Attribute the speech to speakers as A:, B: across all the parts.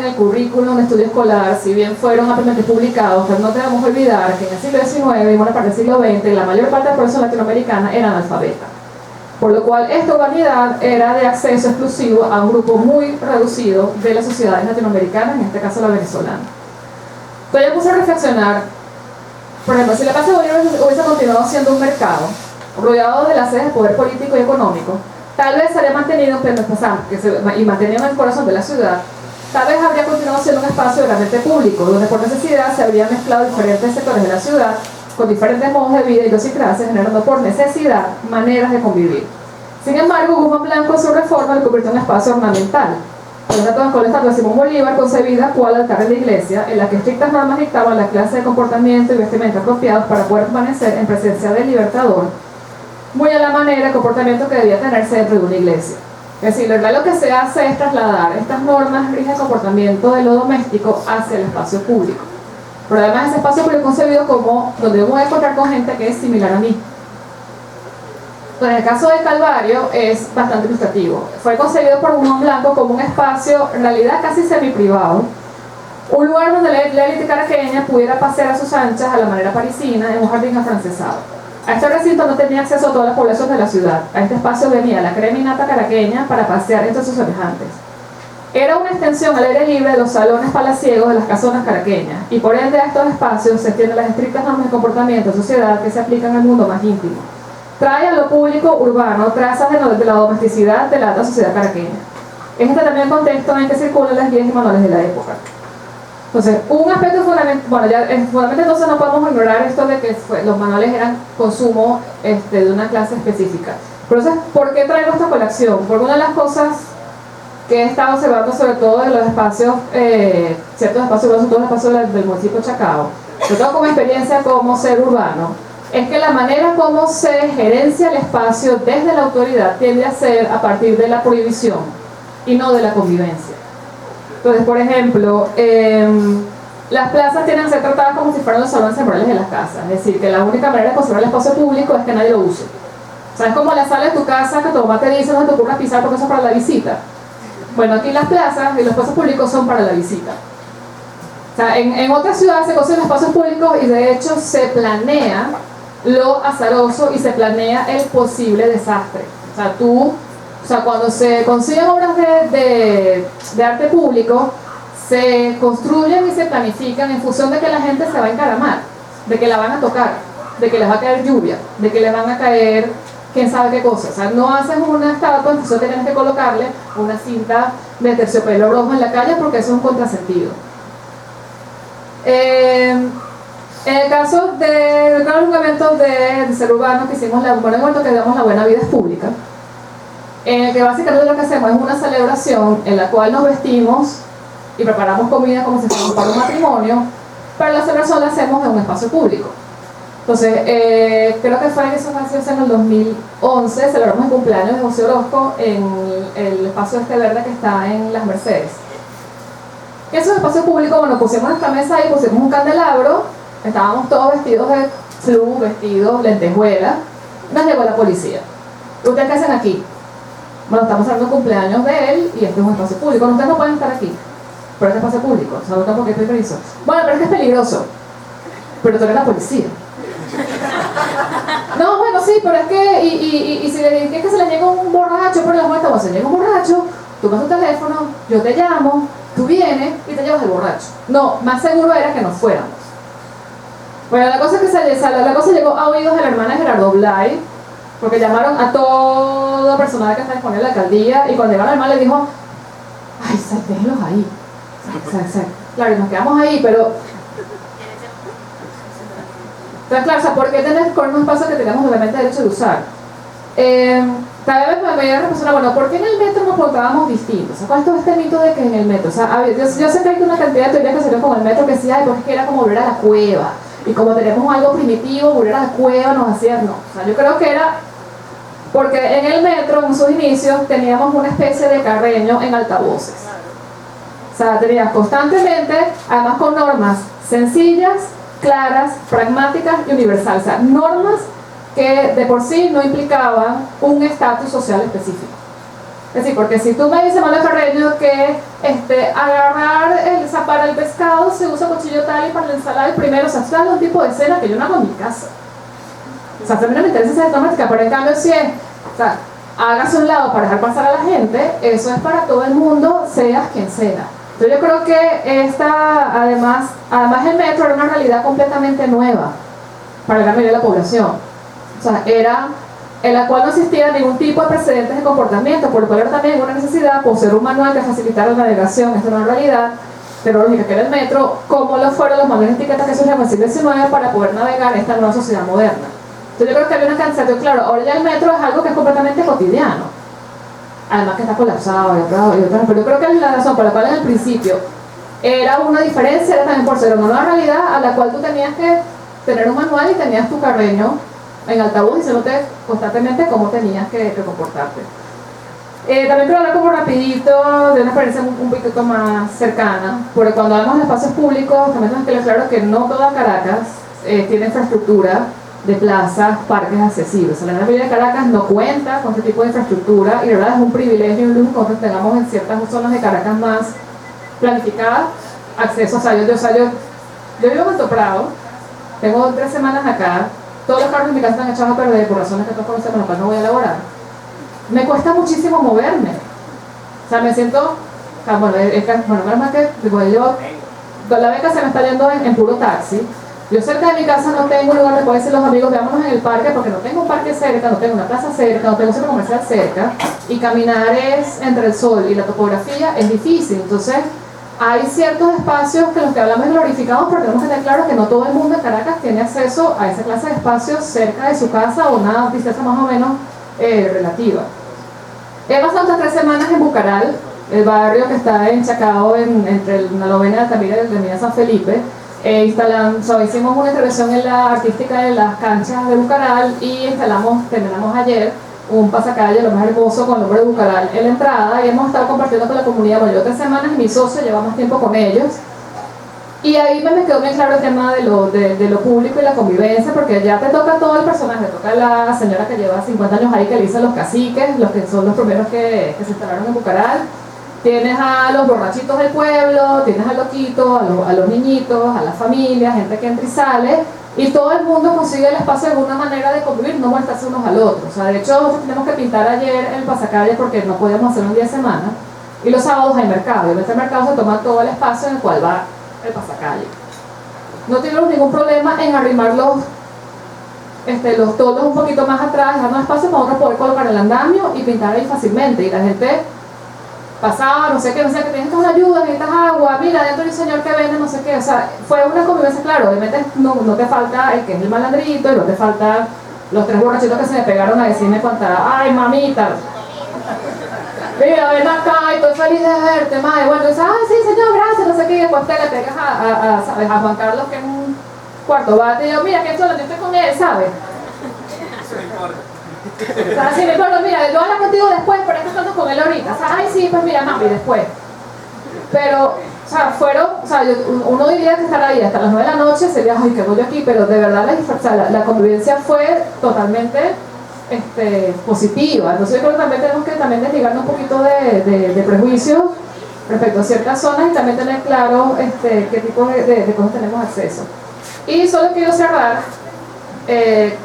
A: en el currículum de estudio escolar, si bien fueron ampliamente publicados, pero no debemos olvidar que en el siglo XIX y buena parte del siglo XX la mayor parte de la población latinoamericana era analfabeta. Por lo cual esta urbanidad era de acceso exclusivo a un grupo muy reducido de las sociedades latinoamericanas, en este caso la venezolana. Entonces yo puse a reflexionar, por ejemplo, si la Plaza Bolívar hubiese continuado siendo un mercado, rodeado de las sedes de poder político y económico, tal vez se habría mantenido y mantenido en el corazón de la ciudad, tal vez habría continuado siendo un espacio realmente público, donde por necesidad se habrían mezclado diferentes sectores de la ciudad, con diferentes modos de vida y idiosincrasias, generando por necesidad maneras de convivir. Sin embargo, Guzmán Blanco en su reforma lo convirtió en un espacio ornamental. Por ejemplo, con la estatua de Simón Bolívar, concebida cual altar de la iglesia, en la que estrictas normas dictaban la clase de comportamiento y vestimenta apropiados para poder permanecer en presencia del Libertador, muy a la manera de comportamiento que debía tenerse dentro de una iglesia. Es decir, lo que se hace es trasladar estas normas rígidas de comportamiento de lo doméstico hacia el espacio público. Pero además ese espacio público concebido como donde yo me voy a encontrar con gente que es similar a mí. Entonces, en el caso del Calvario es bastante ilustrativo. Fue concebido por Guzmán Blanco como un espacio, en realidad casi semi-privado, un lugar donde la élite caraqueña pudiera pasear a sus anchas a la manera parisina en un jardín afrancesado. A este recinto no tenía acceso a toda la población de la ciudad. A este espacio venía la creminata caraqueña para pasear entre sus semejantes. Era una extensión al aire libre de los salones palaciegos de las casonas caraqueñas, y por ende a estos espacios se extienden las estrictas normas de comportamiento de sociedad que se aplican al mundo más íntimo. Trae a lo público urbano trazas de la domesticidad de la alta sociedad caraqueña. Este también el contexto en que circulan las guías y manuales de la época. Entonces, un aspecto fundamental, bueno, ya fundamentalmente entonces no podemos ignorar esto de que los manuales eran consumo de una clase específica. Pero entonces, ¿por qué traigo esta colación? Porque una de las cosas que he estado observando, sobre todo de los espacios, ciertos espacios, sobre todo los espacios del municipio de Chacao, sobre todo como experiencia como ser urbano, es que la manera como se gerencia el espacio desde la autoridad tiende a ser a partir de la prohibición y no de la convivencia. Entonces, por ejemplo, las plazas tienen que ser tratadas como si fueran los salones temporales de las casas, es decir, que la única manera de conservar el espacio público es que nadie lo use. O sea, es como la sala de tu casa que tu mamá te dice no te ocurra pisar porque eso es para la visita. Bueno, aquí las plazas y los espacios públicos son para la visita. O sea, en otras ciudades se consiguen espacios públicos y de hecho se planea lo azaroso y se planea el posible desastre. O sea, cuando se consiguen obras de arte público, se construyen y se planifican en función de que la gente se va a encaramar, de que la van a tocar, de que les va a caer lluvia, de que les van a caer quién sabe qué cosa. O sea, no haces una estatua, entonces tienes que colocarle una cinta de terciopelo rojo en la calle porque eso es un contrasentido. En el caso de los eventos de ser urbano que hicimos, que damos la buena vida es pública, en el que básicamente lo que hacemos es una celebración en la cual nos vestimos y preparamos comida como si fuéramos para un matrimonio, pero la celebración la hacemos en un espacio público. Entonces, creo que fue en esos espacios en el 2011, celebramos el cumpleaños de José Orozco en el espacio verde que está en Las Mercedes. En esos espacios públicos, bueno, pusimos nuestra mesa ahí, pusimos un candelabro, estábamos todos vestidos de flu, vestidos, lentejuelas, nos llegó la policía. ¿Ustedes qué hacen aquí? Bueno, estamos hablando del cumpleaños de él y este es un espacio público. Ustedes no pueden estar aquí, pero este es espacio público, o sea, no tengo por qué pedir permiso. Bueno, pero es que es peligroso. Pero tú eres la policía. No, bueno, sí, pero es que, y si es que se le llega un borracho por la muerte, bueno, se llega un borracho, tú pasas tu teléfono, yo te llamo, tú vienes y te llevas el borracho. No, más seguro era que nos fuéramos. Bueno, la cosa llegó a oídos de la hermana Gerardo Blay, porque llamaron a todo personal que está disponible en la alcaldía, y cuando llegaron al hermano le dijo, ay, déjenlos ahí. Claro, y nos quedamos ahí, pero... Entonces, claro, o sea, ¿por qué tener con un espacio que tengamos obviamente derecho de usar? Cada vez me veía reflexionar, bueno, ¿por qué en el metro nos portábamos distintos? O sea, ¿cuál es todo este mito de que en el metro? O sea, yo sé que hay una cantidad de teorías que salieron con el metro que decía, ay, pues es que era como volver a la cueva. Y como tenemos algo primitivo, volver a la cueva nos hacía, no. O sea, yo creo que era porque en el metro, en sus inicios, teníamos una especie de carreño en altavoces. O sea, tenías constantemente, además con normas sencillas, claras, pragmáticas y universales. O sea, normas que de por sí no implicaban un estatus social específico. Es decir, porque si tú me dices, Manuel Carreño, que para el pescado se usa cuchillo tal y para la ensalada el primero, o sea, esto es un tipo de escena que yo no hago en mi casa. O sea, también me interesa esa temática, pero en cambio si es, o sea, hágase un lado para dejar pasar a la gente, eso es para todo el mundo, seas quien sea. Entonces yo creo que además el metro era una realidad completamente nueva para la gran mayoría de la población. O sea, era en la cual no existía ningún tipo de precedentes de comportamiento, por lo cual era también una necesidad poseer un manual que facilitara la navegación. Esta era una realidad tecnológica que era el metro, como lo fueron los manuales de etiquetas que surgieron en el siglo XIX para poder navegar esta nueva sociedad moderna. Entonces yo creo que había una cantidad, claro, ahora ya el metro es algo que es completamente cotidiano, además que está colapsado pero yo creo que la razón por la cual en el principio era una diferencia, era también por ser una nueva realidad a la cual tú tenías que tener un manual y tenías tu carreño en altavoz diciéndote constantemente cómo tenías que comportarte. También quiero hablar como rapidito de una experiencia un poquito más cercana, porque cuando hablamos de espacios públicos también tenemos que dejar claro que no toda Caracas tiene infraestructura de plazas, parques accesibles. O sea, la gran mayoría de Caracas no cuenta con este tipo de infraestructura y la verdad es un privilegio y un lujo que nosotros tengamos en ciertas zonas de Caracas más planificadas acceso. O sea, yo vivo en Alto Prado, tengo 3 semanas acá, todos los carros en mi casa están echados a perder por razones que todos conocemos, las cuales no voy a elaborar. Me cuesta muchísimo moverme. O sea, me siento, menos mal que la beca se me está yendo en puro taxi. Yo cerca de mi casa no tengo un lugar donde pueden decir los amigos, veámonos en el parque, porque no tengo un parque cerca, no tengo una plaza cerca, no tengo un centro comercial cerca, y caminar entre el sol y la topografía es difícil. Entonces, hay ciertos espacios que los que hablamos es glorificados, pero tenemos que tener claro que no todo el mundo en Caracas tiene acceso a esa clase de espacios cerca de su casa o una distancia más o menos relativa. He pasado estas 3 semanas en Bucaral, el barrio que está en Chacao, entre la novena de Altamira y la avenida San Felipe. Hicimos una intervención en la artística de las canchas de Bucaral y terminamos ayer un pasacalle, lo más hermoso, con el nombre de Bucaral en la entrada, y hemos estado compartiendo con la comunidad. Bueno, yo 3 semanas y mi socio lleva más tiempo con ellos, y ahí me quedó bien claro el tema de lo público y la convivencia, porque ya te toca todo el personaje, te toca la señora que lleva 50 años ahí, que le dicen los caciques, los que son los primeros que se instalaron en Bucaral. Tienes a los borrachitos del pueblo, tienes al loquito, a los niñitos, a las familias, gente que entra y sale, y todo el mundo consigue el espacio de alguna manera de convivir, no molestarse unos al otro. O sea, de hecho, nosotros tenemos que pintar ayer el pasacalle porque no podíamos hacer un día de semana, y los sábados hay mercado, y en este mercado se toma todo el espacio en el cual va el pasacalle. No tuvimos ningún problema en arrimar los toldos un poquito más atrás, dejando espacio para nosotros poder colocar el andamio y pintar ahí fácilmente, y la gente pasaba, no sé qué, necesitas una ayuda, necesitas agua, mira, dentro hay un señor que vende, no sé qué. O sea, fue una convivencia, claro, obviamente no te falta el que es el malandrito, y no te falta los 3 borrachitos que se me pegaron a decirme ay mamita, mira, ven acá, y estoy feliz de verte, madre. Bueno, dices, sí señor, gracias, no sé qué, y después te le pegas a Juan Carlos, que es un cuarto bate, y yo, mira, que solo yo estoy con él, ¿sabes? O sea, sí, me acuerdo, mira, yo hablo contigo después, pero es que estamos con él ahorita. O sea, sí, pues mira, mami, después. Pero, o sea, uno diría que estar ahí hasta las 9 de la noche sería, ay, ¿qué voy yo aquí? Pero de verdad la convivencia fue totalmente positiva. Entonces yo creo que también tenemos que desligarnos un poquito de prejuicios respecto a ciertas zonas y también tener claro qué tipo de cosas tenemos acceso. Y solo quiero cerrar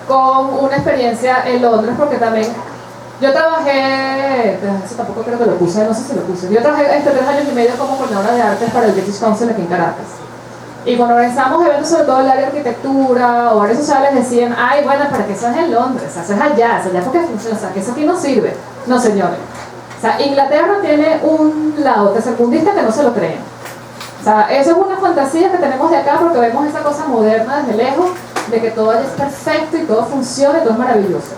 A: con una experiencia en Londres, porque también yo trabajé, eso tampoco creo que lo puse, no sé si lo puse, yo trabajé 3 años y medio como coordinadora de artes para el British Council aquí en Caracas, y cuando organizamos eventos sobre todo en el área de arquitectura o áreas sociales decían, ay bueno, para que eso es en Londres, eso es allá porque funciona, o sea, que eso aquí no sirve. No señores, o sea, Inglaterra tiene un lado tercermundista que no se lo creen. O sea, eso es una fantasía que tenemos de acá porque vemos esa cosa moderna desde lejos, de que todo allá es perfecto y todo funciona y todo es maravilloso.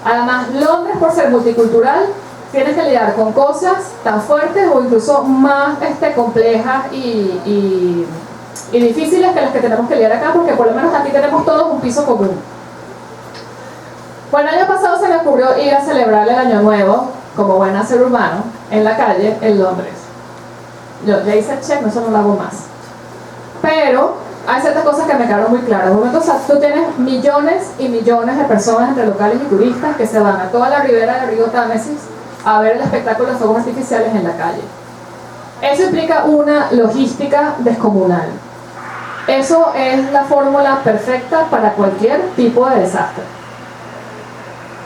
A: Además, Londres, por ser multicultural, tiene que lidiar con cosas tan fuertes o incluso más complejas y difíciles que las que tenemos que lidiar acá, porque por lo menos aquí tenemos todos un piso común. Bueno, el año pasado se me ocurrió ir a celebrar el Año Nuevo como buen ser humano en la calle en Londres. Yo ya hice el check, no, eso no lo hago más. Pero hay ciertas cosas que me quedaron muy claras. De momento, o sea, tú tienes millones y millones de personas entre locales y turistas que se van a toda la ribera del río Támesis a ver el espectáculo de fuegos artificiales en la calle. Eso implica una logística descomunal. Eso es la fórmula perfecta para cualquier tipo de desastre.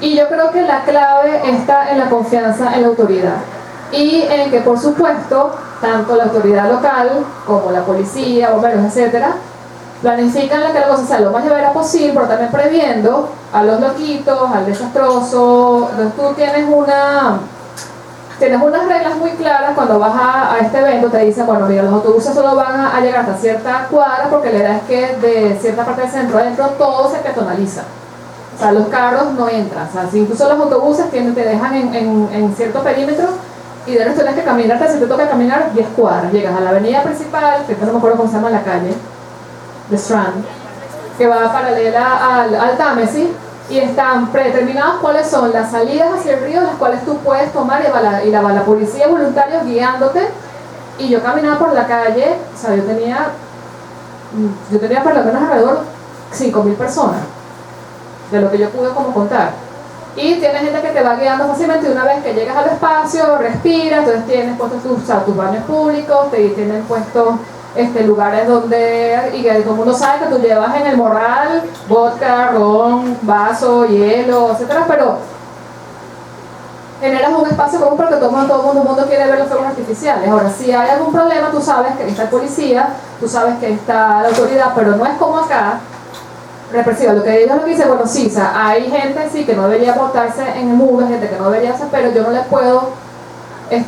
A: Y yo creo que la clave está en la confianza en la autoridad. Y en que, por supuesto, tanto la autoridad local como la policía, bomberos, etcétera, planifican que la cosa sea lo más llevadera posible, pero también previendo a los loquitos, al desastroso. Entonces tú tienes unas reglas muy claras cuando vas a este evento. Te dicen, bueno, mira, los autobuses solo van a llegar hasta cierta cuadra, porque la idea es que de cierta parte del centro adentro todo se peatonaliza. O sea, los carros no entran. O sea, si incluso los autobuses te dejan en cierto perímetro, y de resto tienes que caminarte, si te toca caminar 10 cuadras, llegas a la avenida principal, que no me acuerdo cómo se llama la calle, The Strand, que va paralela al Támesis, y están predeterminados cuáles son las salidas hacia el río, las cuales tú puedes tomar, y la policía voluntarios guiándote. Y yo caminaba por la calle, o sea, yo tenía por lo menos alrededor 5.000 personas, de lo que yo pude como contar. Y tienes gente que te va guiando fácilmente, y una vez que llegas al espacio, respiras. Entonces tienes puestos tus baños públicos, tienen puestos lugares donde, y que todo el mundo sabe que tú llevas en el morral vodka, ron, vaso, hielo, etcétera, pero generas un espacio común porque todo el mundo quiere ver los fuegos artificiales. Ahora, si hay algún problema, tú sabes que está el policía, tú sabes que está la autoridad, pero no es como acá, represiva. Lo que ellos dicen, bueno, sí, o sea, hay gente sí que no debería votarse en el muro, gente que no debería hacer, pero yo no les puedo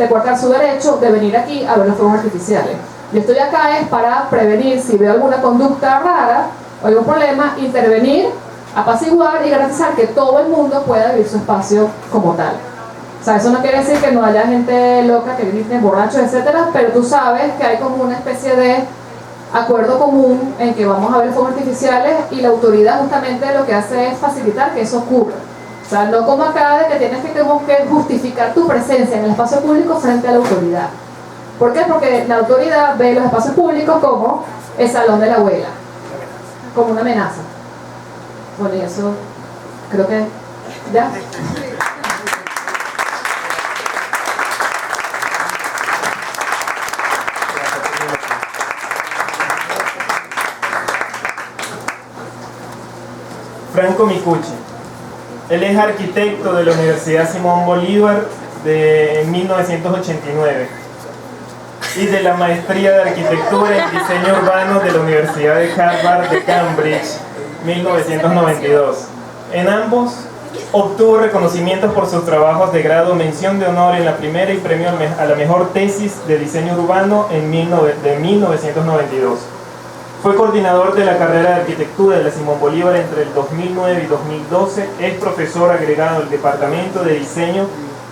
A: cortar su derecho de venir aquí a ver los fuegos artificiales. Yo estoy acá es para prevenir si veo alguna conducta rara o algún problema, intervenir, apaciguar y garantizar que todo el mundo pueda vivir su espacio como tal. O sea, eso no quiere decir que no haya gente loca que grite, borrachos, etcétera, pero tú sabes que hay como una especie de acuerdo común en que vamos a ver fuegos artificiales, y la autoridad justamente lo que hace es facilitar que eso ocurra. O sea, no como acá de que tienes que justificar tu presencia en el espacio público frente a la autoridad. ¿Por qué? Porque la autoridad ve los espacios públicos como el salón de la abuela, como una amenaza. Bueno, y eso creo que ya.
B: Franco Micucci. Él es arquitecto de la Universidad Simón Bolívar de 1989 y de la Maestría de Arquitectura y Diseño Urbano de la Universidad de Harvard de Cambridge, 1992. En ambos obtuvo reconocimientos por sus trabajos de grado, mención de honor en la primera y premio a la mejor tesis de diseño urbano de 1992. Fue coordinador de la carrera de arquitectura de la Simón Bolívar entre el 2009 y 2012. Es profesor agregado del Departamento de Diseño,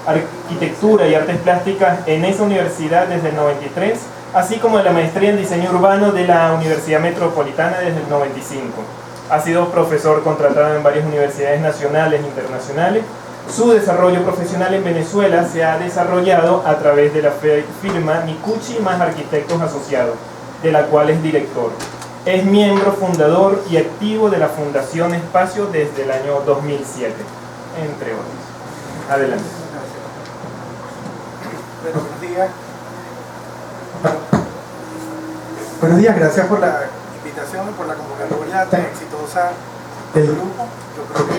B: Arquitectura y Artes Plásticas en esa universidad desde el 93, así como de la maestría en Diseño Urbano de la Universidad Metropolitana desde el 95. Ha sido profesor contratado en varias universidades nacionales e internacionales. Su desarrollo profesional en Venezuela se ha desarrollado a través de la firma Micucci más Arquitectos Asociados, de la cual es director. Es miembro fundador y activo de la Fundación Espacio desde el año 2007, entre otros. Adelante.
C: Buenos días. Buenos días, gracias por la invitación y por la convocatoria tan exitosa del grupo. Yo creo que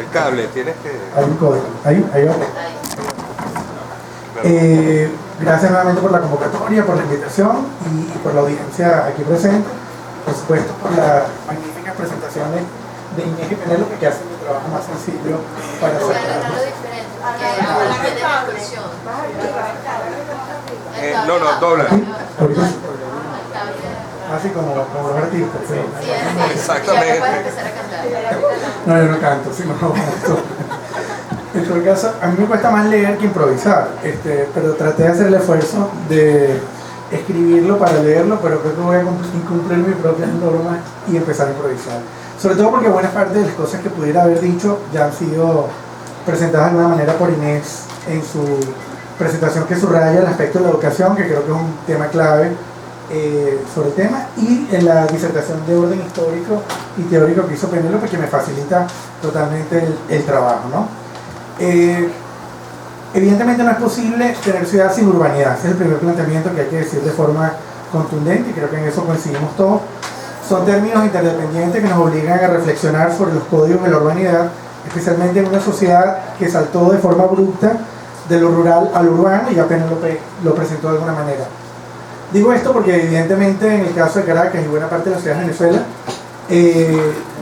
D: el cable, tienes que...
C: hay un código. Ahí va. Gracias nuevamente por la convocatoria, por la invitación y por la audiencia aquí presente. Por supuesto, por las magníficas presentaciones de Inés y Penélope, que hacen mi trabajo más sencillo para hacer.
D: No, dobla.
C: Así como los artistas. ¿Sí?
D: Exactamente.
C: No, yo no canto, sino no. En todo caso, a mí me cuesta más leer que improvisar, pero traté de hacer el esfuerzo de escribirlo para leerlo, pero creo que voy a cumplir mis propias normas y empezar a improvisar. Sobre todo porque buena parte de las cosas que pudiera haber dicho ya han sido presentadas de alguna manera por Inés en su presentación, que subraya el aspecto de la educación, que creo que es un tema clave sobre el tema, y en la disertación de orden histórico y teórico que hizo Penélope, que me facilita totalmente el trabajo, ¿no? Evidentemente no es posible tener ciudad sin urbanidad. Ese es el primer planteamiento que hay que decir de forma contundente, y creo que en eso coincidimos todos. Son términos interdependientes que nos obligan a reflexionar sobre los códigos de la urbanidad, especialmente en una sociedad que saltó de forma abrupta de lo rural a lo urbano y apenas lo presentó de alguna manera. Digo esto porque evidentemente en el caso de Caracas y buena parte de la ciudad de Venezuela,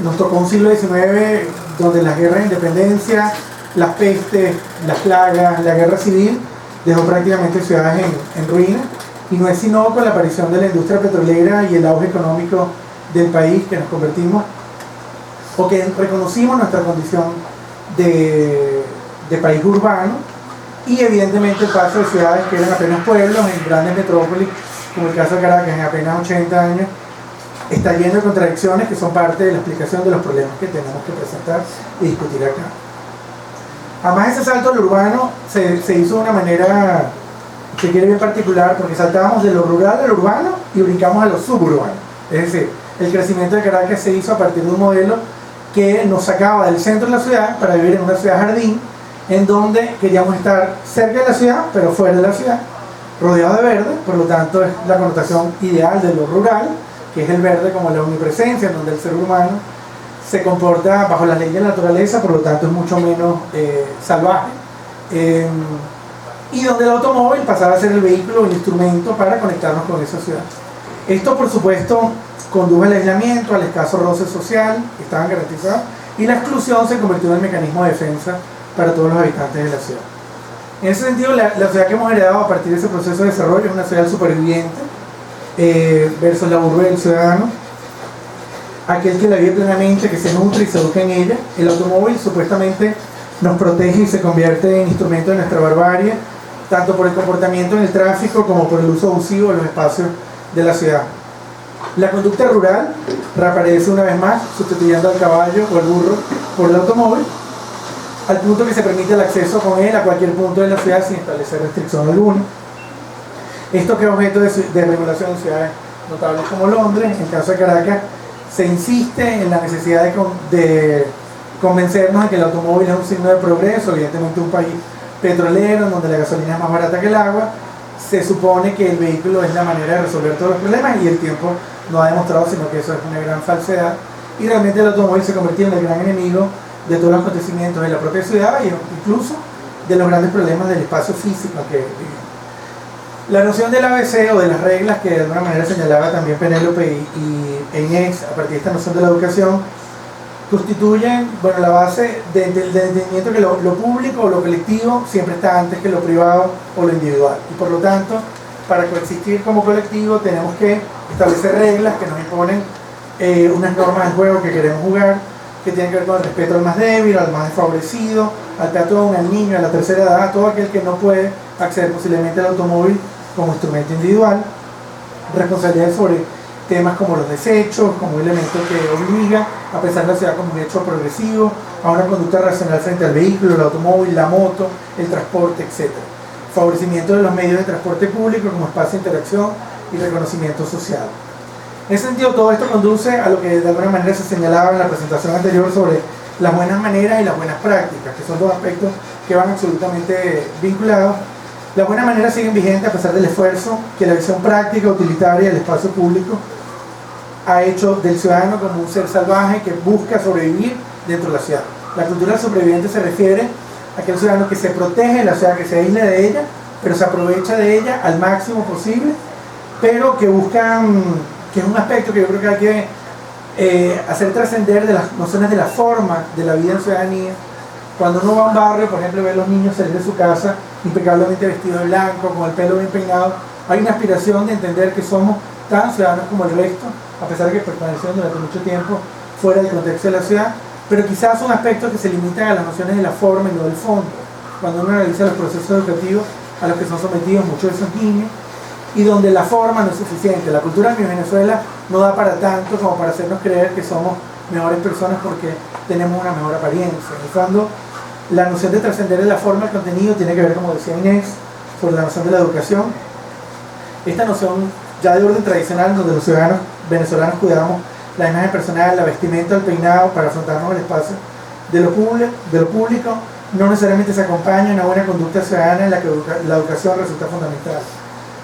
C: nos tocó un siglo XIX donde las guerras de independencia, las pestes, las plagas, la guerra civil dejó prácticamente ciudades en ruinas, y no es sino con la aparición de la industria petrolera y el auge económico del país que nos convertimos, o que reconocimos nuestra condición de país urbano, y evidentemente el paso de ciudades que eran apenas pueblos en grandes metrópolis, como el caso de Caracas, en apenas 80 años, está lleno de contradicciones que son parte de la explicación de los problemas que tenemos que presentar y discutir acá. Además, ese salto al urbano se hizo de una manera, se quiere bien particular, porque saltábamos de lo rural al urbano y brincamos a lo suburbano. Es decir, el crecimiento de Caracas se hizo a partir de un modelo que nos sacaba del centro de la ciudad para vivir en una ciudad jardín, en donde queríamos estar cerca de la ciudad, pero fuera de la ciudad, rodeado de verde. Por lo tanto es la connotación ideal de lo rural, que es el verde como la omnipresencia, en donde el ser humano se comporta bajo las leyes de la naturaleza, por lo tanto es mucho menos salvaje, y donde el automóvil pasaba a ser el vehículo o el instrumento para conectarnos con esa ciudad. Esto, por supuesto, condujo al aislamiento, al escaso roce social que estaban garantizados, y la exclusión se convirtió en el mecanismo de defensa para todos los habitantes de la ciudad. En ese sentido, la ciudad que hemos heredado a partir de ese proceso de desarrollo es una ciudad superviviente versus la urbe del ciudadano, aquel que la vive plenamente, que se nutre y se educa en ella. El automóvil supuestamente nos protege y se convierte en instrumento de nuestra barbarie, tanto por el comportamiento en el tráfico como por el uso abusivo de los espacios de la ciudad. La conducta rural reaparece una vez más, sustituyendo al caballo o al burro por el automóvil, al punto que se permite el acceso con él a cualquier punto de la ciudad sin establecer restricción alguna. Esto que es objeto de regulación en ciudades notables como Londres. En el caso de Caracas se insiste en la necesidad de convencernos de que el automóvil es un signo de progreso. Evidentemente un país petrolero en donde la gasolina es más barata que el agua, se supone que el vehículo es la manera de resolver todos los problemas, y el tiempo no ha demostrado sino que eso es una gran falsedad, y realmente el automóvil se convirtió en el gran enemigo de todos los acontecimientos de la propia ciudad e incluso de los grandes problemas del espacio físico que vivimos. La noción del ABC o de las reglas que de alguna manera señalaba también Penélope y Inés a partir de esta noción de la educación constituyen, bueno, la base del entendimiento que lo público o lo colectivo siempre está antes que lo privado o lo individual, y por lo tanto para coexistir como colectivo tenemos que establecer reglas que nos imponen unas normas del juego que queremos jugar, que tienen que ver con el respeto al más débil, al más desfavorecido, al peatón, al niño, a la tercera edad, a todo aquel que no puede acceder posiblemente al automóvil como instrumento individual, responsabilidades sobre temas como los desechos, como un elemento que obliga a pensar la ciudad como un hecho progresivo, a una conducta racional frente al vehículo, el automóvil, la moto, el transporte, etc. Favorecimiento de los medios de transporte público como espacio de interacción y reconocimiento social. En ese sentido, todo esto conduce a lo que de alguna manera se señalaba en la presentación anterior sobre las buenas maneras y las buenas prácticas, que son dos aspectos que van absolutamente vinculados. Las buenas maneras siguen vigentes a pesar del esfuerzo que la visión práctica, utilitaria del espacio público ha hecho del ciudadano como un ser salvaje que busca sobrevivir dentro de la ciudad. La cultura del sobreviviente se refiere a aquel ciudadano que se protege de la ciudad, que se aísla de ella, pero se aprovecha de ella al máximo posible, pero que buscan, que es un aspecto que yo creo que hay que hacer trascender de las nociones de la forma de la vida en ciudadanía. Cuando uno va a un barrio, por ejemplo, ve a los niños salir de su casa impecablemente vestidos de blanco, con el pelo bien peinado, hay una aspiración de entender que somos tan ciudadanos como el resto, a pesar de que permanecieron durante mucho tiempo fuera del contexto de la ciudad, pero quizás son aspectos que se limitan a las nociones de la forma y no del fondo. Cuando uno analiza los procesos educativos a los que son sometidos muchos de esos niños, y donde la forma no es suficiente. La cultura en Venezuela no da para tanto como para hacernos creer que somos mejores personas porque tenemos una mejor apariencia. En el fondo, la noción de trascender en la forma del contenido tiene que ver, como decía Inés, sobre la noción de la educación. Esta noción ya de orden tradicional, donde los ciudadanos venezolanos cuidamos la imagen personal, la vestimenta, el peinado para afrontarnos al espacio de lo público, no necesariamente se acompaña una buena conducta ciudadana en la que la educación resulta fundamental.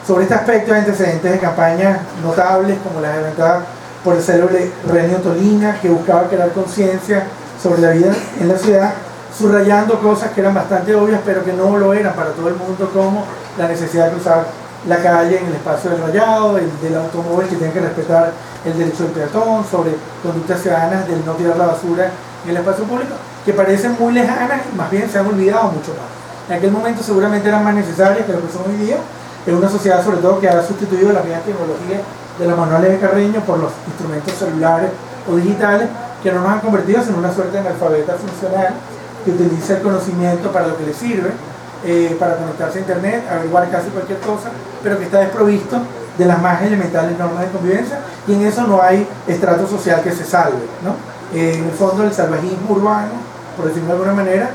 C: Sobre este aspecto hay antecedentes de campañas notables como las adelantadas por el célebre Renio Tolina, que buscaba crear conciencia sobre la vida en la ciudad, subrayando cosas que eran bastante obvias pero que no lo eran para todo el mundo, como la necesidad de cruzar la calle en el espacio del rayado, el del automóvil que tiene que respetar el derecho del peatón, sobre conductas ciudadanas del no tirar la basura en el espacio público, que parecen muy lejanas y más bien se han olvidado mucho más. En aquel momento seguramente eran más necesarias que lo que son hoy día, en una sociedad sobre todo que ha sustituido las viejas tecnologías de los manuales de Carreño por los instrumentos celulares o digitales, que no nos han convertido en una suerte de analfabeta funcional que utiliza el conocimiento para lo que le sirve, para conectarse a internet, averiguar casi cualquier cosa, pero que está desprovisto de las más elementales normas de convivencia, y en eso no hay estrato social que se salve, ¿no? En el fondo el salvajismo urbano, por decirlo de alguna manera,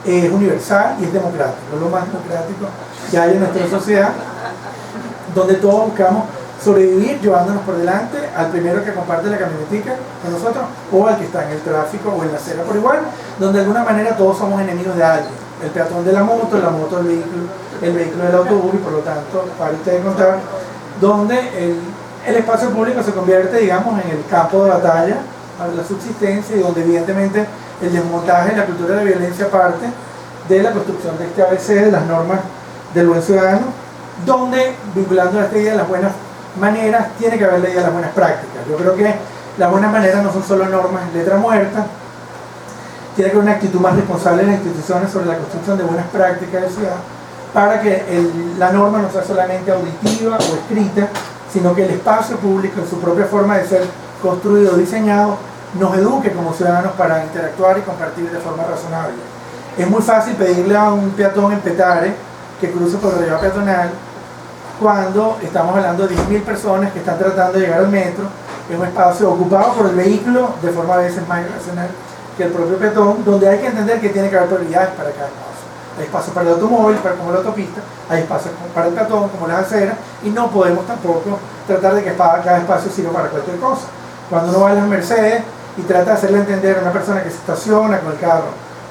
C: es universal y es democrático, es lo más democrático que hay en nuestra sociedad, donde todos buscamos sobrevivir llevándonos por delante al primero que comparte la camionetica con nosotros, o al que está en el tráfico o en la acera por igual, donde de alguna manera todos somos enemigos de alguien, el peatón de la moto del vehículo, el vehículo del autobús, y por lo tanto, para ustedes contar, donde el espacio público se convierte, digamos, en el campo de batalla para la subsistencia, y donde evidentemente el desmontaje de la cultura de la violencia parte de la construcción de este ABC, de las normas del buen ciudadano, donde, vinculando a esta idea de las buenas maneras, tiene que haber la idea de las buenas prácticas. Yo creo que las buenas maneras no son solo normas en letra muerta, tiene que haber una actitud más responsable de las instituciones sobre la construcción de buenas prácticas de ciudad, para que la norma no sea solamente auditiva o escrita, sino que el espacio público, en su propia forma de ser construido o diseñado, nos eduque como ciudadanos para interactuar y compartir de forma razonable. Es muy fácil pedirle a un peatón en Petare que cruce por el rayado peatonal cuando estamos hablando de 10.000 personas que están tratando de llegar al metro, en un espacio ocupado por el vehículo de forma a veces más irracional que el propio peatón, donde hay que entender que tiene que haber prioridades para cada espacio. Hay espacio para el automóvil, como la autopista, hay espacio para el peatón, como las aceras, y no podemos tampoco tratar de que cada espacio sirva para cualquier cosa. Cuando uno va a las Mercedes y trata de hacerle entender a una persona que se estaciona con el carro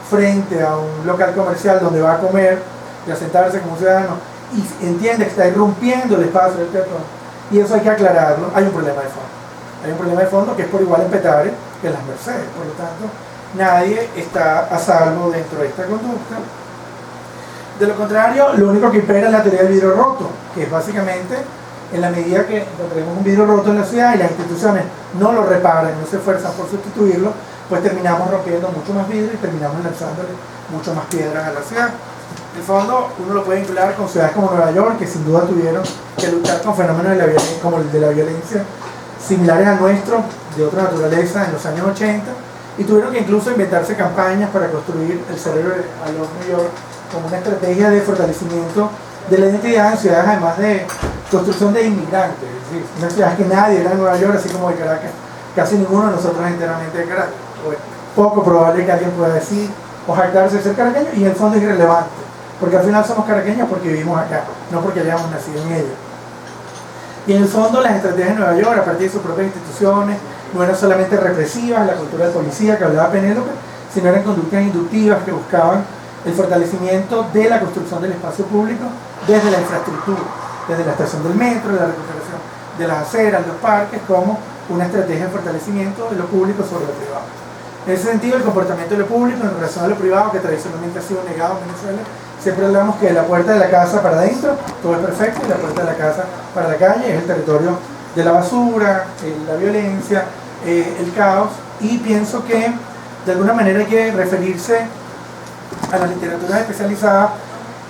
C: frente a un local comercial donde va a comer y a sentarse como ciudadano, y entiende que está irrumpiendo el espacio del peatón, y eso hay que aclararlo, hay un problema de fondo. Hay un problema de fondo que es por igual en Petare que en las Mercedes, por lo tanto, nadie está a salvo dentro de esta conducta. De lo contrario, lo único que impera es la teoría del vidrio roto, que es básicamente, en la medida que encontremos un vidrio roto en la ciudad y las instituciones no lo reparan, no se esfuerzan por sustituirlo, pues terminamos rompiendo mucho más vidrio y terminamos lanzándole mucho más piedras a la ciudad. En el fondo, uno lo puede vincular con ciudades como Nueva York, que sin duda tuvieron que luchar con fenómenos de la violencia, como el de la violencia, similares al nuestro, de otra naturaleza, en los años 80, y tuvieron que incluso inventarse campañas para construir el cerebro de New York como una estrategia de fortalecimiento de la identidad en ciudades, además de construcción de inmigrantes, es decir, una ciudad que nadie era de Nueva York, así como de Caracas, casi ninguno de nosotros es enteramente de Caracas, o es poco probable que alguien pueda decir o jactarse de ser caraqueño, y en el fondo es irrelevante, porque al final somos caraqueños porque vivimos acá, no porque hayamos nacido en ella. Y en el fondo las estrategias de Nueva York, a partir de sus propias instituciones, no eran solamente represivas, la cultura de policía que hablaba Penélope, sino eran conductas inductivas que buscaban el fortalecimiento de la construcción del espacio público desde la infraestructura, desde la estación del metro, la recuperación de las aceras, los parques, como una estrategia de fortalecimiento de lo público sobre lo privado. En ese sentido, el comportamiento de lo público en relación a lo privado, que tradicionalmente ha sido negado en Venezuela, siempre hablamos que de la puerta de la casa para adentro todo es perfecto, y la puerta de la casa para la calle es el territorio de la basura, la violencia, el caos, y pienso que de alguna manera hay que referirse a las literaturas especializadas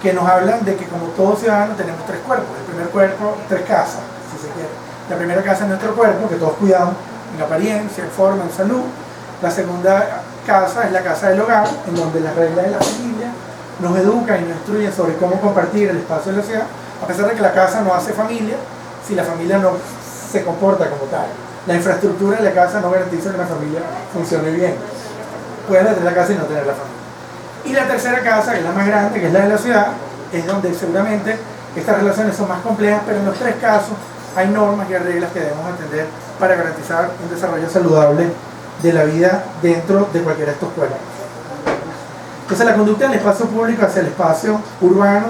C: que nos hablan de que como todo ciudadano tenemos tres cuerpos. El primer cuerpo, tres casas, si se quiere. La primera casa es nuestro cuerpo, que todos cuidamos en apariencia, en forma, en salud. La segunda casa es la casa del hogar, en donde las reglas de la familia nos educan y nos instruyen sobre cómo compartir el espacio de la ciudad, a pesar de que la casa no hace familia si la familia no se comporta como tal. La infraestructura de la casa no garantiza que la familia funcione bien. Puedes tener la casa y no tener la familia. Y la tercera casa, que es la más grande, que es la de la ciudad, es donde seguramente estas relaciones son más complejas, pero en los tres casos hay normas y reglas que debemos atender para garantizar un desarrollo saludable de la vida dentro de cualquiera de estos cuerpos. Entonces la conducta del espacio público hacia el espacio urbano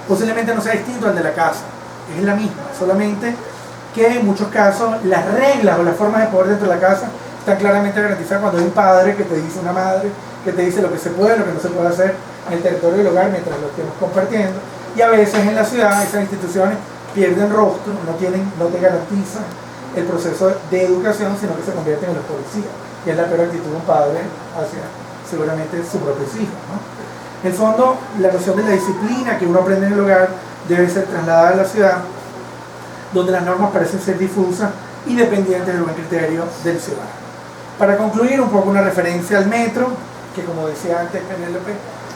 C: posiblemente no sea distinto al de la casa, es la misma, solamente que en muchos casos las reglas o las formas de poder dentro de la casa están claramente garantizadas cuando hay un padre que te dice, una madre que te dice lo que se puede, lo que no se puede hacer en el territorio del hogar mientras lo estemos compartiendo. Y a veces en la ciudad esas instituciones pierden rostro, no te garantizan el proceso de educación, sino que se convierten en los policías, y es la peor actitud de un padre hacia seguramente sus propios hijos, ¿no? En el fondo, la noción de la disciplina que uno aprende en el hogar debe ser trasladada a la ciudad, donde las normas parecen ser difusas y dependientes del buen criterio del ciudadano. Para concluir, un poco una referencia al metro, que como decía antes Penélope,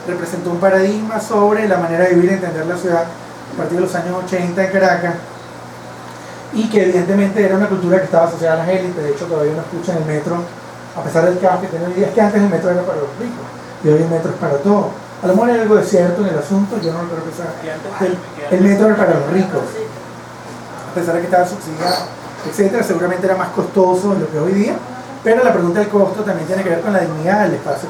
C: representó un paradigma sobre la manera de vivir y entender la ciudad a partir de los años 80 en Caracas, y que evidentemente era una cultura que estaba asociada a las élites. De hecho, todavía uno escucha en el metro, a pesar del caos que tiene hoy día, es que antes el metro era para los ricos y hoy el metro es para todos. A lo mejor hay algo de cierto en el asunto, yo no creo que sea. El metro era para los ricos, a pesar de que estaba subsidiado, etcétera. Seguramente era más costoso de lo que es hoy día, pero la pregunta del costo también tiene que ver con la dignidad del espacio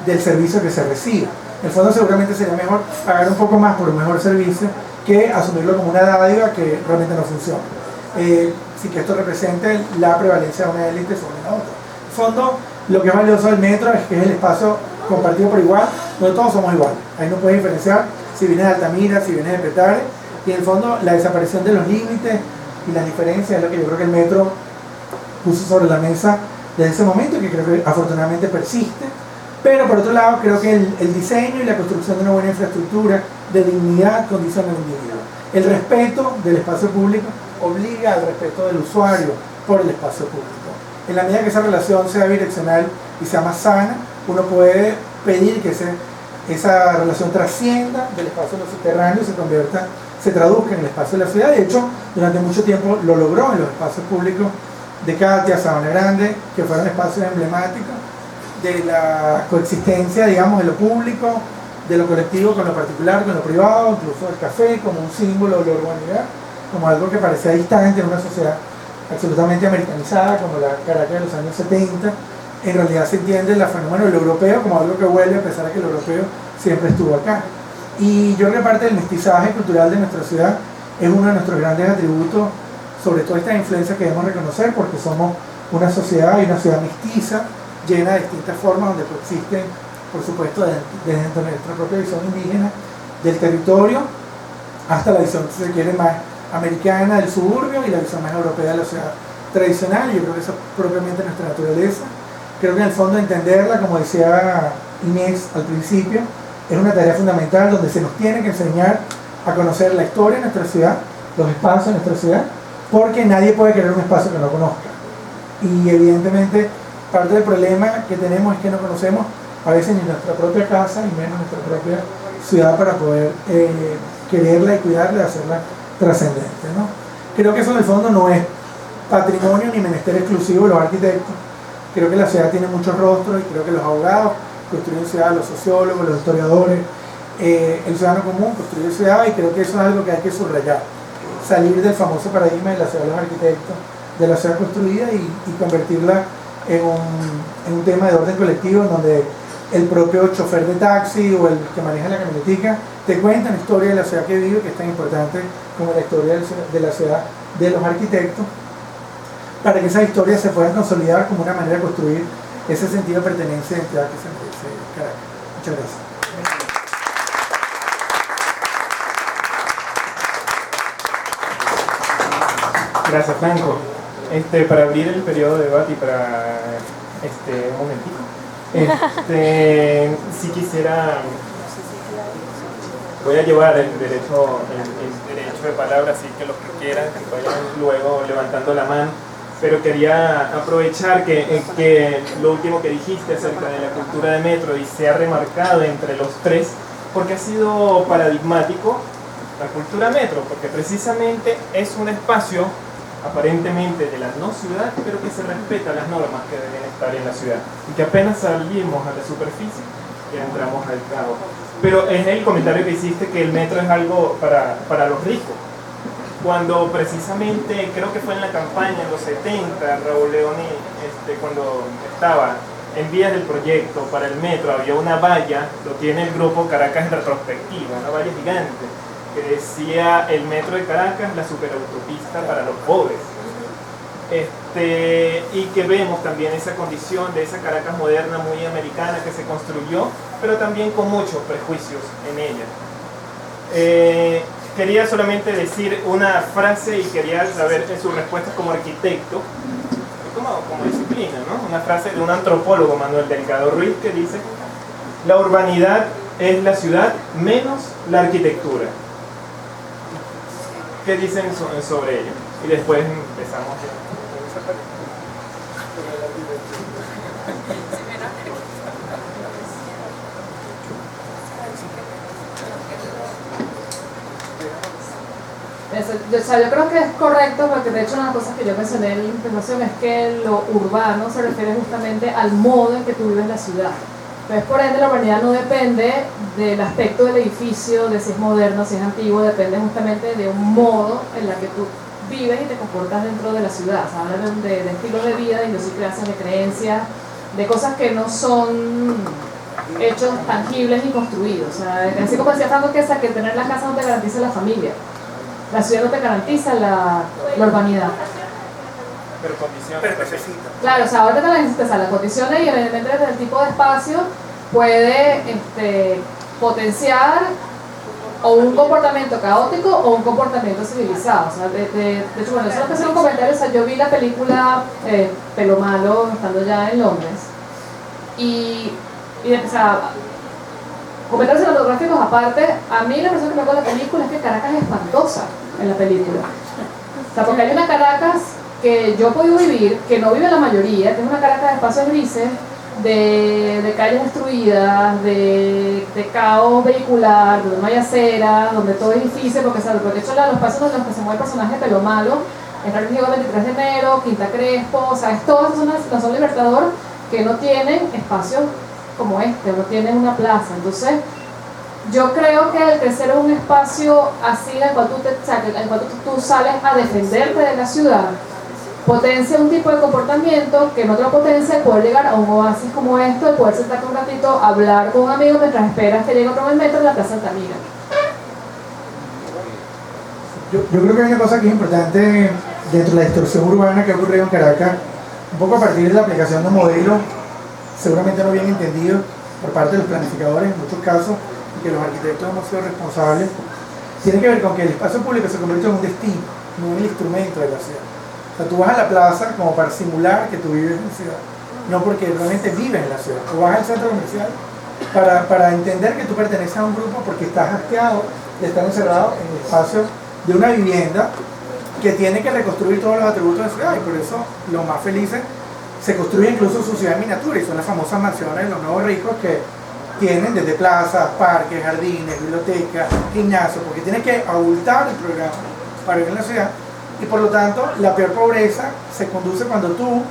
C: del servicio que se recibe. En el fondo, seguramente sería mejor pagar un poco más por un mejor servicio que asumirlo como una dádiva que realmente no funciona. Sí, que esto represente la prevalencia de una élite sobre la otra. En el fondo, lo que es valioso del metro es que es el espacio compartido por igual, donde todos somos iguales. Ahí no puedes diferenciar si vienes de Altamira, si vienes de Petare, y en el fondo la desaparición de los límites y las diferencias es lo que yo creo que el metro puso sobre la mesa desde ese momento, y que creo que afortunadamente persiste. Pero por otro lado, creo que el diseño y la construcción de una buena infraestructura de dignidad condiciona al individuo. El respeto del espacio público obliga al respeto del usuario por el espacio público. En la medida que esa relación sea bidireccional y sea más sana, uno puede pedir que esa relación trascienda del espacio de lo subterráneo y se traduzca en el espacio de la ciudad. De hecho, durante mucho tiempo lo logró en los espacios públicos de Katia, Sabana Grande, que fueron espacios emblemáticos de la coexistencia, digamos, de lo público, de lo colectivo con lo particular, con lo privado, incluso el café como un símbolo de la urbanidad, como algo que parecía distante en una sociedad absolutamente americanizada como la Caracas de los años 70. En realidad se entiende el fenómeno del europeo como algo que vuelve, a pesar de que el europeo siempre estuvo acá. Y yo creo que parte del mestizaje cultural de nuestra ciudad es uno de nuestros grandes atributos, sobre todo esta influencia que debemos reconocer, porque somos una sociedad y una ciudad mestiza, llena de distintas formas, donde coexisten, por supuesto, desde nuestra propia visión indígena del territorio hasta la visión, si se quiere, más americana del suburbio y la visión más europea de la ciudad tradicional. Yo creo que eso es propiamente nuestra naturaleza. Creo que en el fondo entenderla, como decía Inés al principio, es una tarea fundamental donde se nos tiene que enseñar a conocer la historia de nuestra ciudad, los espacios de nuestra ciudad, porque nadie puede querer un espacio que no conozca. Y evidentemente parte del problema que tenemos es que no conocemos a veces ni nuestra propia casa y menos nuestra propia ciudad para poder quererla y cuidarla y hacerla trascendente, ¿no? Creo que eso en el fondo no es patrimonio ni menester exclusivo de los arquitectos. Creo que la ciudad tiene muchos rostros, y creo que los abogados construyen ciudad, los sociólogos, los historiadores, el ciudadano común construye ciudad, y creo que eso es algo que hay que subrayar. Salir del famoso paradigma de la ciudad de los arquitectos, de la ciudad construida, y convertirla en un tema de orden colectivo, en donde el propio chofer de taxi o el que maneja la camionetica te cuenta la historia de la ciudad que vive, que es tan importante como la historia de la ciudad de los arquitectos, para que esas historias se puedan consolidar como una manera de construir ese sentido de pertenencia y identidad que se merece Caracas. Muchas gracias.
B: Gracias, Franco. Para abrir el periodo de debate y para un momentito, si quisiera, voy a llevar el derecho de palabra, así que los que quieran que vayan luego levantando la mano, pero quería aprovechar que lo último que dijiste acerca de la cultura de metro, y se ha remarcado entre los tres, porque ha sido paradigmático la cultura metro, porque precisamente es un espacio aparentemente de la no ciudad, pero que se respeta las normas que deben estar en la ciudad, y que apenas salimos a la superficie ya entramos al caos. Pero es el comentario que hiciste que el metro es algo para los ricos, cuando precisamente creo que fue en la campaña en los 70, Raúl Leoni, cuando estaba en vías del proyecto para el metro había una valla, lo tiene el grupo Caracas en retrospectiva, una valla gigante, que decía el metro de Caracas, la superautopista para los pobres. Y que vemos también esa condición de esa Caracas moderna muy americana que se construyó, pero también con muchos prejuicios en ella. Quería solamente decir una frase y quería saber sus respuestas como arquitecto, como disciplina, ¿no? Una frase de un antropólogo, Manuel Delgado Ruiz, que dice: la urbanidad es la ciudad menos la arquitectura. ¿Qué dicen sobre ello? Y después empezamos con esa parte.
A: Yo creo que es correcto, porque de hecho una de las cosas que yo mencioné en la presentación es que lo urbano se refiere justamente al modo en que tú vives la ciudad. Entonces, por ende, la urbanidad no depende del aspecto del edificio, de si es moderno, si es antiguo, depende justamente de un modo en la que tú vives y te comportas dentro de la ciudad. O sea, hablan de estilo de vida, de idiosincrasias, de creencias, de cosas que no son hechos tangibles ni construidos. O sea, así como decía Franco, que tener la casa no te garantiza la familia. La ciudad no te garantiza la urbanidad.
B: Pero condiciones.
C: Claro,
A: o sea, ahora te la necesitas, o sea, las condiciones y evidentemente el tipo de espacio puede potenciar o un comportamiento caótico o un comportamiento civilizado. O sea, de hecho, bueno, eso es lo que hacer un comentario. O sea, yo vi la película Pelo Malo estando ya en Londres o sea, comentarios cinematográficos aparte, a mí la impresión que me da con la película es que Caracas es espantosa en la película. O sea, porque hay una Caracas que yo he podido vivir, que no vive la mayoría, que es una Caracas de espacios grises, de calles destruidas, de caos vehicular, donde no hay acera, donde todo es difícil, porque de hecho los pasos en los que se mueve el personaje de Pelo Malo, en el 23 de enero, Quinta Crespo, o sea, todas esas zonas, la zona Libertador, que no tienen espacios como no tienen una plaza. Entonces, yo creo que el crecer en un espacio así, en cual tú sales a defenderte de la ciudad, potencia un tipo de comportamiento que en otra potencia poder llegar a un oasis como esto, el poder sentarte un ratito, hablar con un amigo mientras esperas que llegue otro metro en la Plaza Altamira.
C: Yo creo que hay una cosa que es importante dentro de la distorsión urbana que ha ocurrido en Caracas, un poco a partir de la aplicación de modelos seguramente no bien entendidos por parte de los planificadores en muchos casos, y que los arquitectos hemos sido responsables, tiene que ver con que el espacio público se convirtió en un destino, no en el instrumento de la ciudad. O sea, tú vas a la plaza como para simular que tú vives en la ciudad, no porque realmente vives en la ciudad. O vas al centro comercial para entender que tú perteneces a un grupo porque estás hastiado de estar encerrado en el espacio de una vivienda que tiene que reconstruir todos los atributos de la ciudad, y por eso los más felices se construye incluso su ciudad en miniatura, y son las famosas mansiones de los nuevos ricos que tienen desde plazas, parques, jardines, bibliotecas, gimnasios, porque tienes que abultar el programa para vivir en la ciudad. Y por lo tanto, la peor pobreza se conduce cuando tú,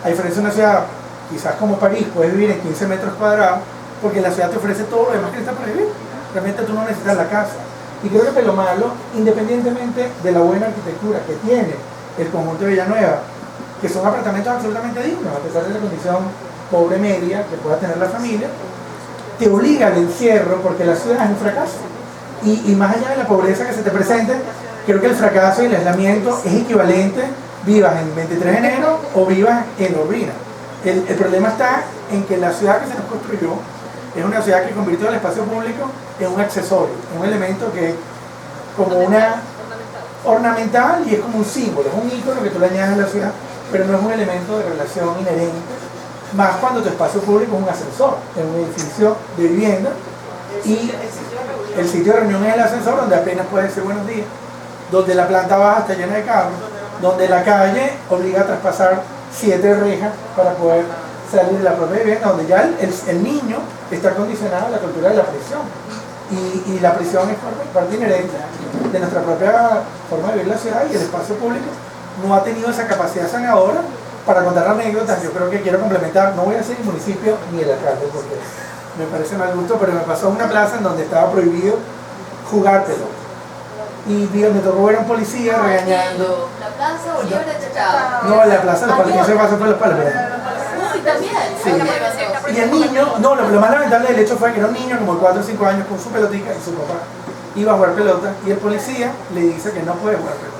C: a diferencia de una ciudad quizás como París, puedes vivir en 15 metros cuadrados, porque la ciudad te ofrece todo lo demás que necesitas para vivir. Realmente tú no necesitas la casa. Y creo que Pelo Malo, independientemente de la buena arquitectura que tiene el conjunto de Villanueva, que son apartamentos absolutamente dignos, a pesar de la condición pobre media que pueda tener la familia, te obliga al encierro, porque la ciudad es un fracaso. Y más allá de la pobreza que se te presente, creo que el fracaso y el aislamiento es equivalente, vivas en 23 de enero o vivas en Urbina. El problema está en que la ciudad que se nos construyó es una ciudad que convirtió el espacio público en un accesorio, en un elemento que es como una ornamental y es como un símbolo, es un ícono que tú le añades a la ciudad, pero no es un elemento de relación inherente, más cuando tu espacio público es un ascensor, es un edificio de vivienda, y el sitio de reunión es el ascensor, donde apenas puedes decir buenos días, donde la planta baja está llena de carros, donde la calle obliga a traspasar 7 rejas para poder salir de la propia vivienda, donde ya el niño está condicionado a la cultura de la prisión, y la prisión es parte inherente de nuestra propia forma de vivir la ciudad, y el espacio público no ha tenido esa capacidad sanadora para contar anécdotas. Yo creo que quiero complementar, no voy a decir el municipio ni el alcalde porque me parece mal gusto, pero me pasó en una plaza en donde estaba prohibido jugártelo, y me tocó ver a un policía regañando.
E: ¿La plaza Bolívar de Chachao?
C: No, la plaza de los palos, que se pasó por los palos.
E: Uy, también.
C: Sí. Y el niño, no, lo más lamentable del hecho fue que era un niño como de 4 o 5 años con su pelotica y su papá iba a jugar pelota y el policía le dice que no puede jugar pelota.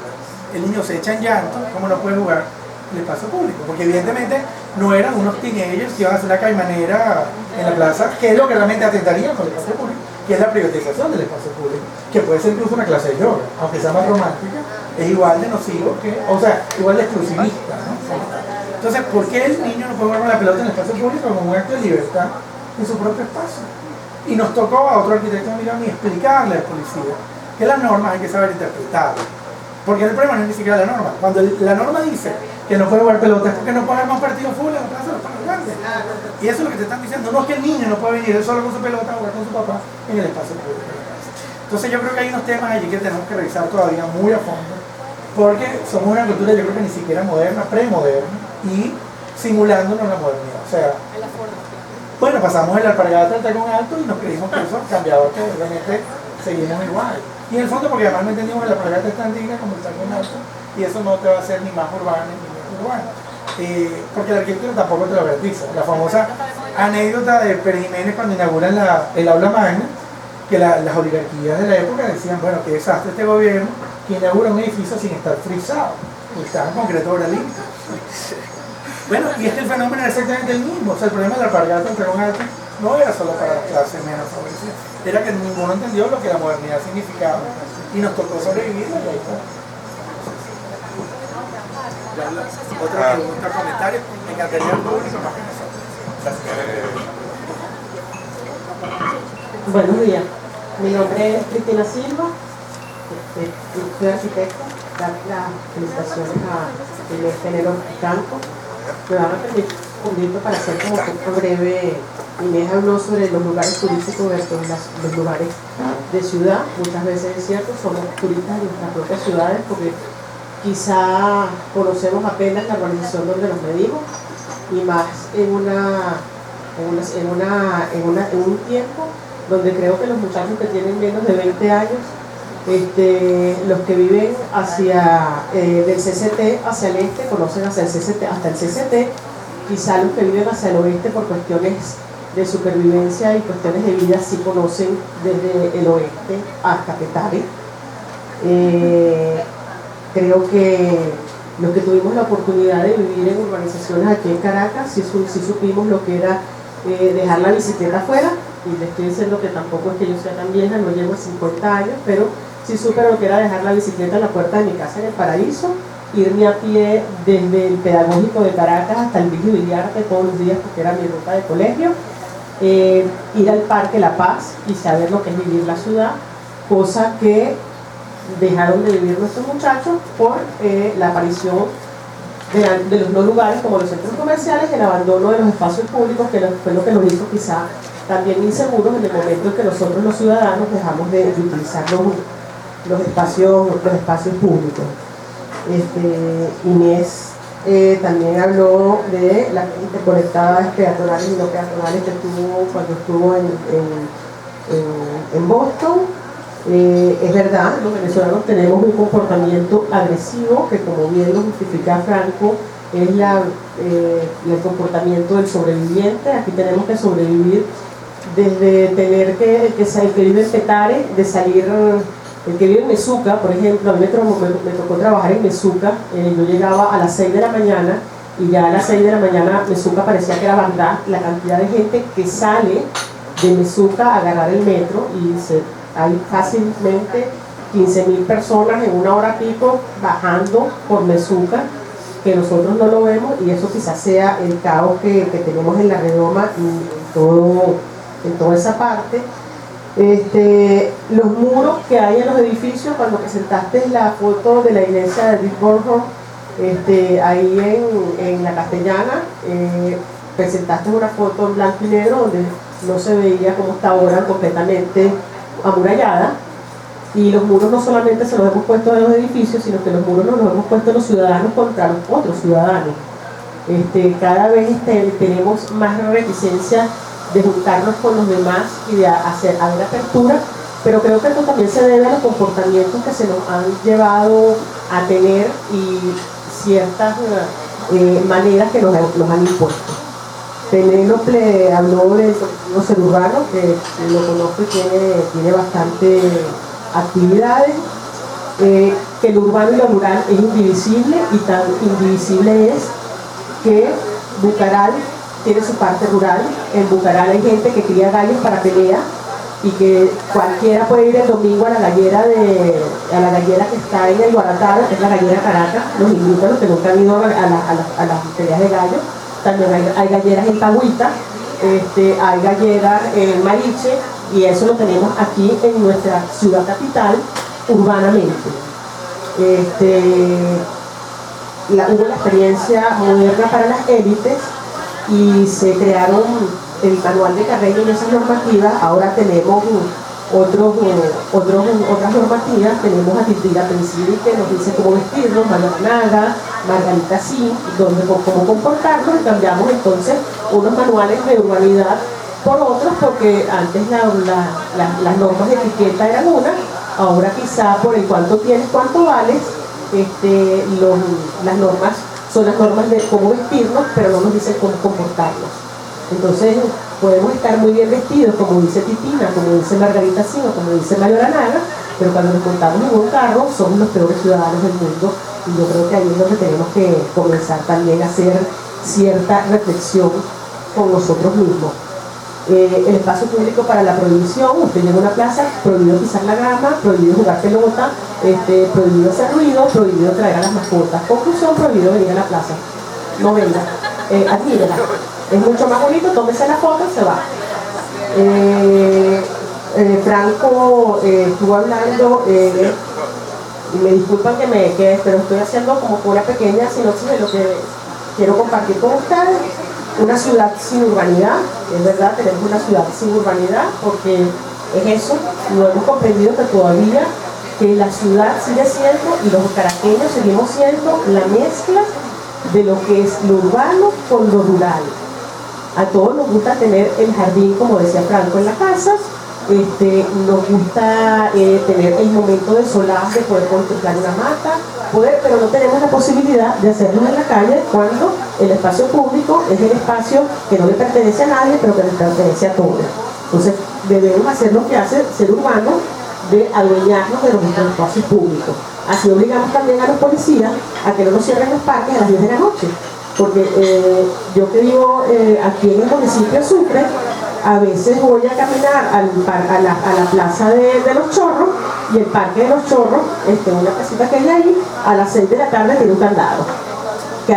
C: El niño se echa en llanto, ¿cómo no puede jugar en el espacio público? Porque evidentemente no eran unos teenagers que iban a hacer la caimanera en la plaza, que es lo que realmente atentaría con el espacio público, que es la privatización del espacio público, que puede ser incluso una clase de yoga, aunque sea más romántica, es igual de nocivo que, o sea, igual de exclusivista, ¿no? Entonces, ¿por qué el niño no puede jugar con la pelota en el espacio público como un acto de libertad en su propio espacio? Y nos tocó a otro arquitecto amigo y explicarle al policía que las normas hay que saber interpretarlas. Porque el problema no es ni siquiera la norma. Cuando la norma dice que no puede jugar pelota es porque no puede haber más partidos fútbol en la plaza de los Palos Grandes. Y eso es lo que te están diciendo. No es que el niño no puede venir él solo con su pelota a jugar con su papá en el espacio público de la casa. Entonces yo creo que hay unos temas allí que tenemos que revisar todavía muy a fondo. Porque somos una cultura, yo creo que ni siquiera moderna, premoderna y simulándonos la modernidad. O sea, bueno, pasamos el alpargata al tacón alto y nos creímos que eso cambiaba, que obviamente seguimos igual. Y en el fondo, porque además no entendimos que la alpargata es tan digna como el tacón alto y eso no te va a hacer ni más urbano ni menos urbano. Porque la arquitectura tampoco te lo garantiza. La famosa anécdota de Pérez Jiménez cuando inauguran el aula magna, que las oligarquías de la época decían, bueno, qué desastre este gobierno que inaugura un edificio sin estar frisado, porque estaba en concreto obra limpia. Bueno, y es que el fenómeno era exactamente el mismo. O sea, el problema de la alpargata del tacón alto no era solo para las clases menos favorecidas, era que ninguno entendió lo que la modernidad significaba y nos tocó sobrevivir. Otra pregunta, comentario, me encantaría el público más que nosotros.
F: Buenos días, mi nombre es Cristina Silva, soy arquitecta, dar las felicitaciones a Inés Género Franco. Me van a permitir un poquito para hacer como un poco breve. Inés habló sobre los lugares turísticos versus los lugares de ciudad. Muchas veces es cierto, somos turistas de nuestras propias ciudades porque quizá conocemos apenas la organización donde nos medimos y más en un tiempo donde creo que los muchachos que tienen menos de 20 años, los que viven hacia del CCT hacia el este, conocen hacia el CCT, hasta el CCT, quizá los que viven hacia el oeste por cuestiones de supervivencia y cuestiones de vida sí conocen desde el oeste hasta Petare. Creo que los que tuvimos la oportunidad de vivir en urbanizaciones aquí en Caracas sí supimos lo que era dejar la bicicleta afuera, y les estoy diciendo que tampoco es que yo sea tan vieja, no llevo 50 años, pero sí supe lo que era dejar la bicicleta en la puerta de mi casa en el Paraíso, irme a pie desde el Pedagógico de Caracas hasta el Vigio Villarte todos los días porque era mi ruta de colegio, ir al Parque La Paz y saber lo que es vivir la ciudad, cosa que dejaron de vivir nuestros muchachos por la aparición de los no lugares como los centros comerciales, el abandono de los espacios públicos, que fue lo que nos hizo quizá también inseguros en el momento en que nosotros los ciudadanos dejamos de utilizar los espacios públicos. Inés también habló de las interconectadas peatonales y no peatonales que tuvo cuando estuvo en Boston. Es verdad, los venezolanos tenemos un comportamiento agresivo que, como bien lo justifica Franco, es el comportamiento del sobreviviente. Aquí tenemos que sobrevivir desde tener que vive en Petare, de salir, el que vive en Mezuca, por ejemplo, a mí me tocó trabajar en Mezuca, yo llegaba a las 6 de la mañana y ya a las 6 de la mañana Mezuca parecía que era Bagdad, la cantidad de gente que sale de Mezuca a agarrar el metro y hay fácilmente 15.000 personas en una hora pico bajando por Mezuca, que nosotros no lo vemos, y eso quizás sea el caos que tenemos en la redoma y en toda esa parte. Los muros que hay en los edificios, cuando presentaste la foto de la iglesia de Rick Borjo, ahí en la Castellana, presentaste una foto en blanco y negro donde no se veía como está ahora completamente amurallada, y los muros no solamente se los hemos puesto en los edificios, sino que los muros nos los hemos puesto los ciudadanos contra los otros ciudadanos. Cada vez tenemos más reticencia de juntarnos con los demás y de haber apertura, pero creo que esto también se debe a los comportamientos que se nos han llevado a tener y ciertas maneras que nos han impuesto. Penélope habló del colectivo Ser Urbano, que lo conozco y tiene bastante actividades. Que lo urbano y lo rural es indivisible, y tan indivisible es que Bucaral tiene su parte rural. En Bucaral hay gente que cría gallos para pelea, y que cualquiera puede ir el domingo a la gallera que está en el Guarataro, que es la gallera Caracas. Los invito a los que nunca han ido a las peleas de gallos. También hay galleras en Tagüita, hay galleras en Mariche, y eso lo tenemos aquí en nuestra ciudad capital, urbanamente. Hubo la experiencia moderna para las élites y se crearon el manual de Carreño y esas normativas. Ahora tenemos otras normativas. Tenemos a Titira Pensiri, que nos dice cómo vestirnos, Naga, Margarita Sí, cómo comportarnos, y cambiamos entonces unos manuales de urbanidad por otros, porque antes las normas de etiqueta eran una. Ahora quizá por el cuánto tienes, cuánto vales, las normas son las normas de cómo vestirnos, pero no nos dicen cómo comportarnos. Entonces podemos estar muy bien vestidos, como dice Titina, como dice Margarita Sino, como dice Mayora Naga, pero cuando nos montamos en un carro somos los peores ciudadanos del mundo, y yo creo que ahí es donde tenemos que comenzar también a hacer cierta reflexión con nosotros mismos. El espacio público para la prohibición: usted llega a una plaza, prohibido pisar la grama, prohibido jugar pelota, prohibido hacer ruido, prohibido traer a las mascotas. Conclusión: prohibido venir a la plaza. No venga, admírela. Es mucho más bonito, tómese la foto y se va. Franco estuvo hablando, y me disculpan pero estoy haciendo como una pequeña sinopsis de lo que quiero compartir con ustedes. Una ciudad sin urbanidad, es verdad, tenemos una ciudad sin urbanidad, porque es eso, no hemos comprendido que todavía que la ciudad sigue siendo, y los caraqueños seguimos siendo, la mezcla de lo que es lo urbano con lo rural. A todos nos gusta tener el jardín, como decía Franco, en la casa. Nos gusta tener el momento de solaz, de poder contemplar una mata, pero no tenemos la posibilidad de hacerlo en la calle, cuando el espacio público es el espacio que no le pertenece a nadie, pero que le pertenece a todos. Entonces debemos hacer lo que hace Ser Urbano, de adueñarnos de nuestros espacios públicos. Así obligamos también a los policías a que no nos cierren los parques a las 10 de la noche, porque yo que vivo aquí en el municipio de Sucre, a veces voy a caminar a la plaza de los Chorros, y el parque de los Chorros, una casita que hay ahí, a las 6 de la tarde tiene un candado.